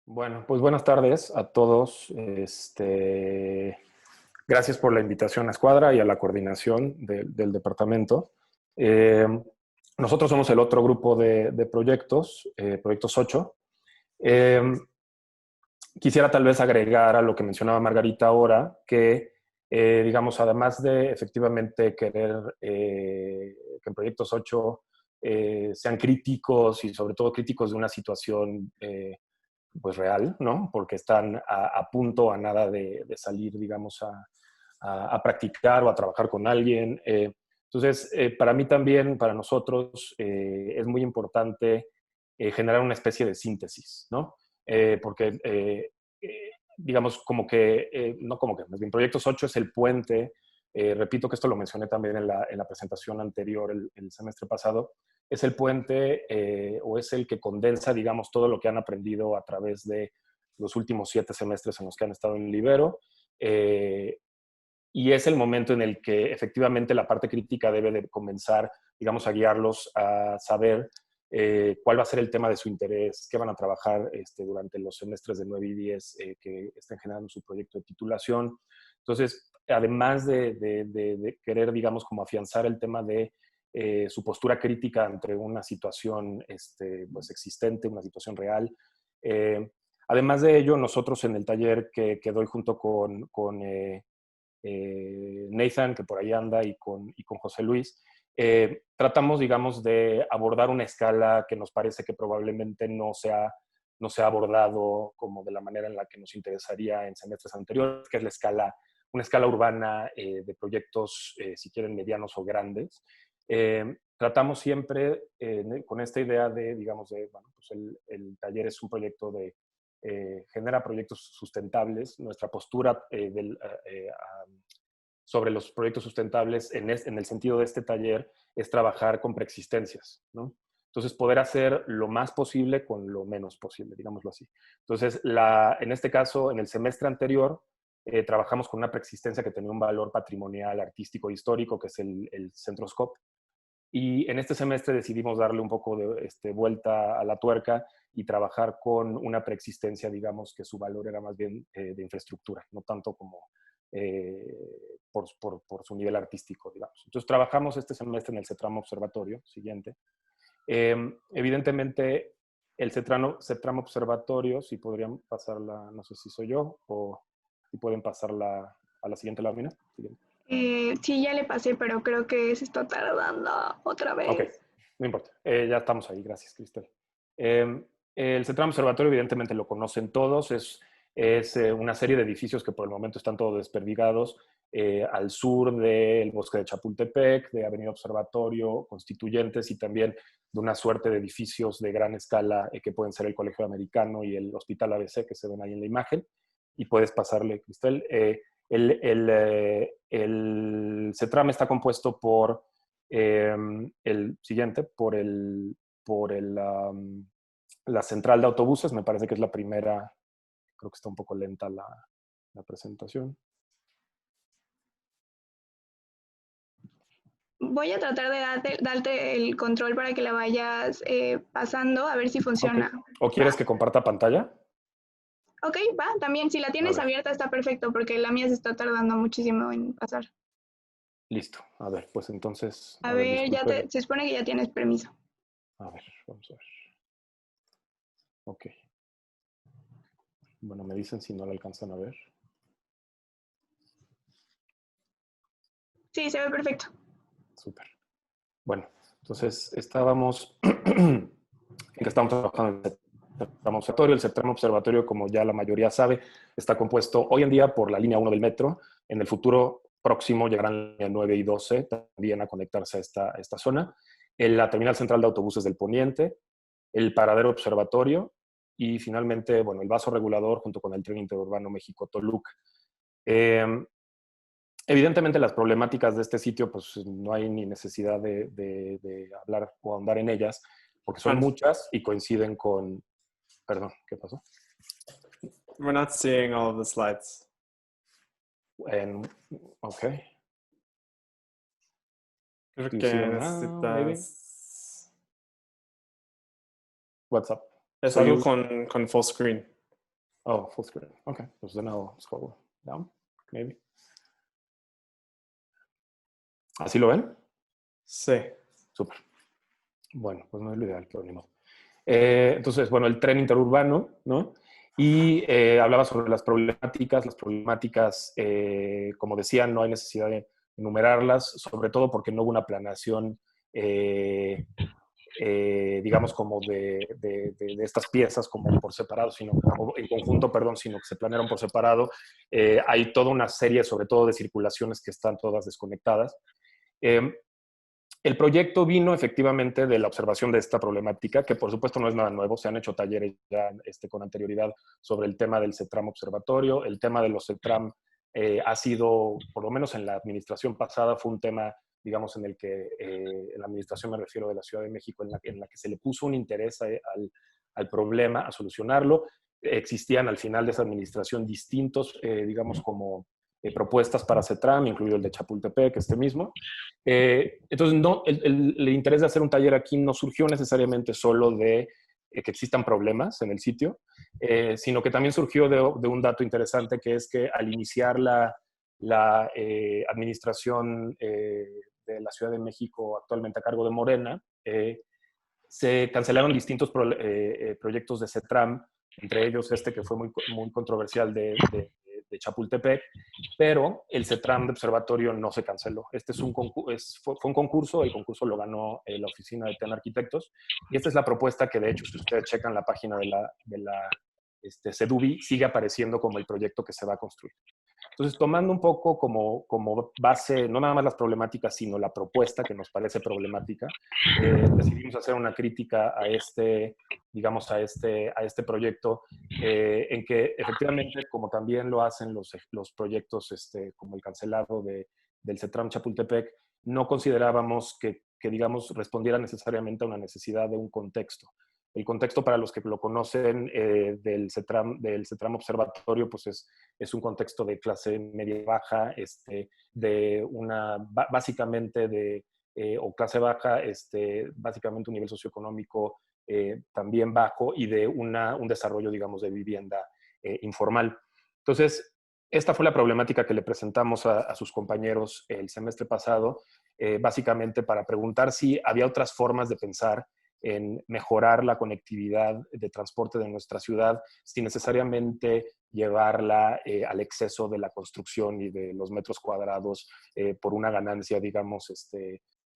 Bueno, pues buenas tardes a todos. Gracias por la invitación a Escuadra y a la coordinación del departamento. Eh, Nosotros somos el otro grupo de proyectos, Proyectos 8. Eh, Quisiera tal vez agregar a lo que mencionaba Margarita ahora, que digamos, además de efectivamente querer que en Proyectos 8 sean críticos y sobre todo críticos de una situación pues real, ¿no? Porque están a punto, a nada de salir, digamos, a practicar o a trabajar con alguien. Entonces, para mí también, para nosotros, es muy importante generar una especie de síntesis, ¿no? Porque, digamos, como que, no como que, más bien, Proyectos 8 es el puente. Repito que esto lo mencioné también en la presentación anterior, el semestre pasado, es el puente o es el que condensa, digamos, todo lo que han aprendido a través de los últimos 7 semestres en los que han estado en Libero. Y es el momento en el que efectivamente la parte crítica debe de comenzar, digamos, a guiarlos a saber cuál va a ser el tema de su interés, qué van a trabajar durante los semestres de 9 y 10 que estén generando su proyecto de titulación. Entonces, además de querer, digamos, como afianzar el tema de su postura crítica ante una situación pues existente, una situación real. Además de ello, nosotros en el taller que doy junto con Nathan, que por ahí anda, y con José Luis, tratamos, digamos, de abordar una escala que nos parece que probablemente no se ha abordado como de la manera en la que nos interesaría en semestres anteriores, que es una escala urbana de proyectos, si quieren, medianos o grandes. Tratamos siempre con esta idea de, digamos, bueno, pues el taller es un proyecto genera proyectos sustentables. Nuestra postura sobre los proyectos sustentables en el sentido de este taller es trabajar con preexistencias, ¿no? Entonces, poder hacer lo más posible con lo menos posible, digámoslo así. Entonces, en este caso, en el semestre anterior, trabajamos con una preexistencia que tenía un valor patrimonial, artístico e histórico, que es el Centroscope. Y en este semestre decidimos darle un poco de vuelta a la tuerca y trabajar con una preexistencia, digamos, que su valor era más bien de infraestructura, no tanto como por su nivel artístico, digamos. Entonces trabajamos este semestre en el CETRAM Observatorio, siguiente. Evidentemente, el CETRAM Observatorio, si podrían pasarla, no sé si soy yo, o si pueden pasarla a la siguiente lámina. Siguiente. Sí, ya le pasé, pero creo que se está tardando otra Ok, vez. no importa. Ya estamos ahí. Gracias, Cristel. El CETRAM Observatorio, evidentemente, lo conocen todos. Es una serie de edificios que por el momento están todos desperdigados al sur del bosque de Chapultepec, de Avenida Observatorio, Constituyentes y también de una suerte de edificios de gran escala que pueden ser el Colegio Americano y el Hospital ABC que se ven ahí en la imagen. Y puedes pasarle, Cristel. El CETRAM está compuesto por el siguiente, la central de autobuses, me parece que es la primera. Creo que está un poco lenta la presentación. Voy a tratar de darte el control para que la vayas pasando, a ver si Ok. funciona. ¿O ¿Va? quieres que comparta pantalla? Ok, va, también. Si la A tienes ver, abierta está perfecto, porque la mía se está tardando muchísimo en pasar. listo. A ver, pues entonces, A a ver, ver, disculpen. se supone que ya tienes permiso. A ver, vamos a ver. Ok. Bueno, me dicen si no la alcanzan a ver. Sí, se ve perfecto. Súper. Bueno, entonces estábamos en que estamos trabajando en el CETRAM Observatorio. El CETRAM Observatorio, como ya la mayoría sabe, está compuesto hoy en día por la línea 1 del metro. En el futuro próximo llegarán la línea 9 y 12 también a conectarse a esta zona. La terminal central de autobuses del Poniente, el paradero observatorio y finalmente, bueno, el vaso regulador junto con el tren interurbano México-Toluca. Evidentemente las problemáticas de este sitio, pues no hay ni necesidad de hablar o ahondar en ellas, porque son And muchas y coinciden con... Perdón, ¿qué pasó? we're not seeing all of the slides. Ok. Creo Do you que see them now, maybe? necesitas... What's up? Es So algo you... con full screen. Oh, full screen. Okay, pues then I'll scroll down, maybe. ¿Así lo ven? Sí. Súper. Bueno, pues no es lo ideal, pero ni modo. Entonces, bueno, el tren interurbano, ¿no? Y hablaba sobre las problemáticas. Las problemáticas, como decía, no hay necesidad de enumerarlas, sobre todo porque no hubo una planeación, digamos, como de estas piezas como por separado, sino, o en conjunto, perdón, sino que se planearon por separado. Hay toda una serie, sobre todo, de circulaciones que están todas desconectadas. El proyecto vino efectivamente de la observación de esta problemática, que por supuesto no es nada nuevo. Se han hecho talleres ya con anterioridad sobre el tema del CETRAM Observatorio. El tema de los CETRAM ha sido, por lo menos en la administración pasada, fue un tema, digamos, en el que, en la administración me refiero de la Ciudad de México, en la que se le puso un interés al problema, a solucionarlo. Existían al final de esa administración distintos, digamos, como propuestas para CETRAM, incluido el de Chapultepec, este mismo. Entonces, no, el interés de hacer un taller aquí no surgió necesariamente solo de que existan problemas en el sitio, sino que también surgió de un dato interesante, que es que al iniciar la administración de la Ciudad de México, actualmente a cargo de Morena, se cancelaron distintos proyectos de CETRAM, entre ellos este que fue muy, muy controversial de Chapultepec, pero el CETRAM de Observatorio no se canceló. Este es fue un concurso, el concurso lo ganó la oficina de TEN Arquitectos, y esta es la propuesta que, de hecho, si ustedes checan la página de la CEDUBI, sigue apareciendo como el proyecto que se va a construir. Entonces, tomando un poco como base, no nada más las problemáticas, sino la propuesta que nos parece problemática, decidimos hacer una crítica a digamos, a este proyecto, en que efectivamente, como también lo hacen los proyectos como el cancelado del CETRAM Chapultepec, no considerábamos que, digamos, respondiera necesariamente a una necesidad de un contexto. El contexto, para los que lo conocen, del CETRAM Observatorio, pues es un contexto de clase media-baja, básicamente o clase baja, básicamente un nivel socioeconómico también bajo, y de un desarrollo, digamos, de vivienda informal. Entonces, esta fue la problemática que le presentamos a sus compañeros el semestre pasado, básicamente para preguntar si había otras formas de pensar en mejorar la conectividad de transporte de nuestra ciudad sin necesariamente llevarla al exceso de la construcción y de los metros cuadrados por una ganancia, digamos,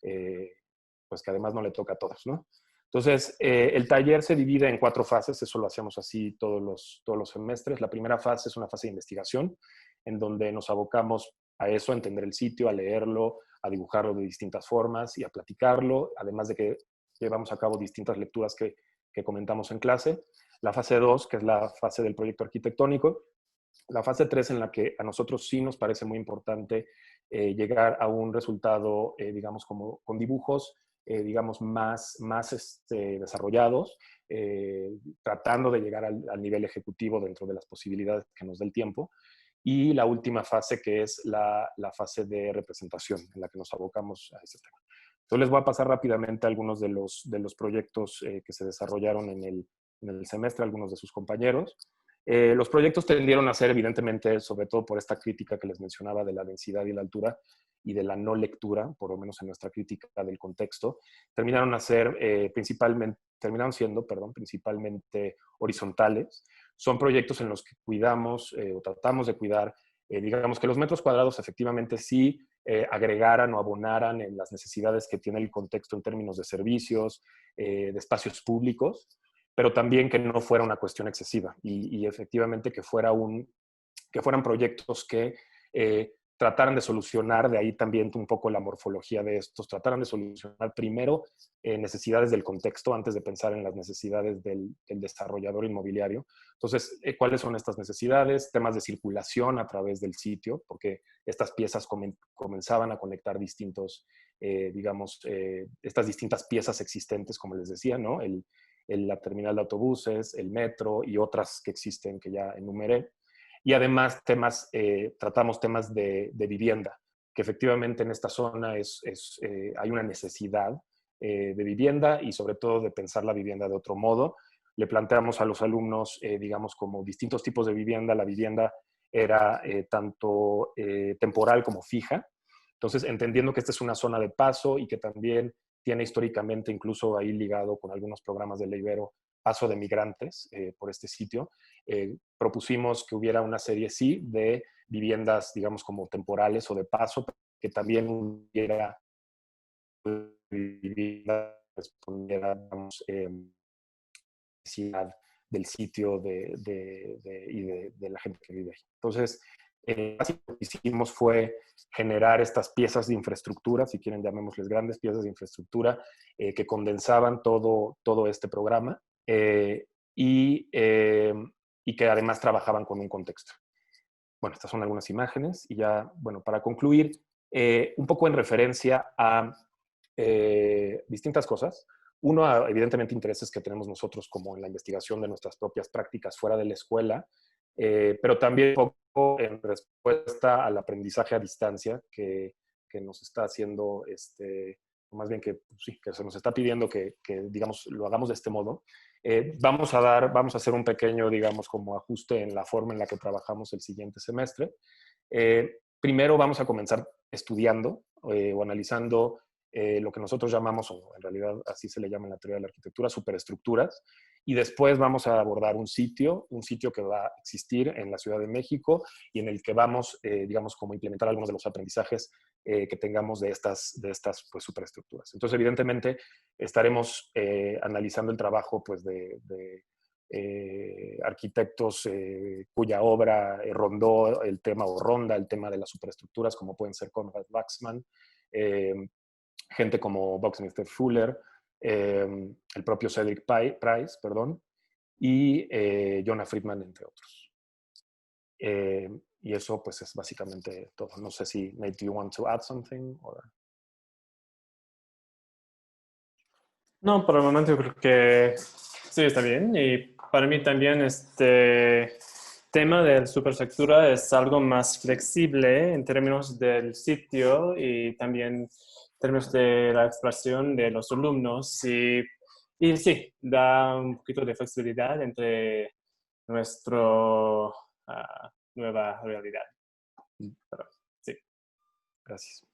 pues que además no le toca a todos, ¿no? Entonces, el taller se divide en 4 fases, eso lo hacemos así todos los semestres. La primera fase es una fase de investigación, en donde nos abocamos a eso, a entender el sitio, a leerlo, a dibujarlo de distintas formas y a platicarlo, además de que llevamos a cabo distintas lecturas que comentamos en clase. La fase 2, que es la fase del proyecto arquitectónico. La fase 3, en la que a nosotros sí nos parece muy importante llegar a un resultado, digamos, como con dibujos, digamos, más desarrollados, tratando de llegar al nivel ejecutivo dentro de las posibilidades que nos dé el tiempo. Y la última fase, que es la fase de representación, en la que nos abocamos a ese tema. Entonces les voy a pasar rápidamente algunos de los proyectos que se desarrollaron en el semestre, algunos de sus compañeros. Los proyectos tendieron a ser, evidentemente, sobre todo por esta crítica que les mencionaba de la densidad y la altura y de la no lectura, por lo menos en nuestra crítica del contexto, terminaron siendo principalmente horizontales. Son proyectos en los que cuidamos o tratamos de cuidar, digamos, que los metros cuadrados efectivamente sí agregaran o abonaran en las necesidades que tiene el contexto en términos de servicios, de espacios públicos, pero también que no fuera una cuestión excesiva y efectivamente que fueran proyectos que trataran de solucionar, de ahí también un poco la morfología de estos, trataran de solucionar primero necesidades del contexto antes de pensar en las necesidades del desarrollador inmobiliario. Entonces, ¿cuáles son estas necesidades? Temas de circulación a través del sitio, porque estas piezas comenzaban a conectar estas distintas piezas existentes, como les decía, ¿no? La terminal de autobuses, el metro y otras que existen que ya enumeré. Y además tratamos temas de vivienda, que efectivamente en esta zona hay una necesidad de vivienda y sobre todo de pensar la vivienda de otro modo. le planteamos a los alumnos, digamos, como distintos tipos de vivienda. La vivienda era tanto temporal como fija. Entonces, entendiendo que esta es una zona de paso y que también tiene históricamente, incluso ahí ligado con algunos programas de Ley Ibero, paso de migrantes por este sitio, propusimos que hubiera una serie, sí, de viviendas, digamos, como temporales o de paso, que también hubiera vivienda respondiera, digamos, necesidad del sitio y de la gente que vive ahí. Entonces, lo que hicimos fue generar estas piezas de infraestructura, si quieren llamémosles grandes piezas de infraestructura, que condensaban todo este programa y que además trabajaban con un contexto. Bueno, estas son algunas imágenes y ya, bueno, para concluir, un poco en referencia a distintas cosas. Uno, evidentemente, intereses que tenemos nosotros como en la investigación de nuestras propias prácticas fuera de la escuela, pero también un poco en respuesta al aprendizaje a distancia que nos está haciendo, o más bien que, sí, que se nos está pidiendo que, digamos, lo hagamos de este modo. Vamos a hacer un pequeño, digamos, como ajuste en la forma en la que trabajamos el siguiente semestre. Primero vamos a comenzar estudiando o analizando lo que nosotros llamamos, o en realidad así se le llama en la teoría de la arquitectura, superestructuras, y después vamos a abordar un sitio que va a existir en la Ciudad de México y en el que vamos, digamos, como implementar algunos de los aprendizajes que tengamos de estas pues, superestructuras. Entonces, evidentemente, estaremos analizando el trabajo pues, de arquitectos cuya obra rondó el tema o ronda el tema de las superestructuras, como pueden ser Conrad Waxman, gente como Buckminster Fuller, el propio Cedric Price, perdón, y Jonah Friedman, entre otros. Y eso pues es básicamente todo. No sé si, Nate, do you want to add something? Or... No, por el momento yo creo que sí está bien. Y para mí también este tema de superestructura es algo más flexible en términos del sitio y también en términos de la exploración de los alumnos. Y sí, da un poquito de flexibilidad entre nuestra nueva realidad. Pero, sí. Gracias.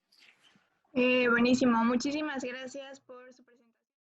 Buenísimo. Muchísimas gracias por su presentación.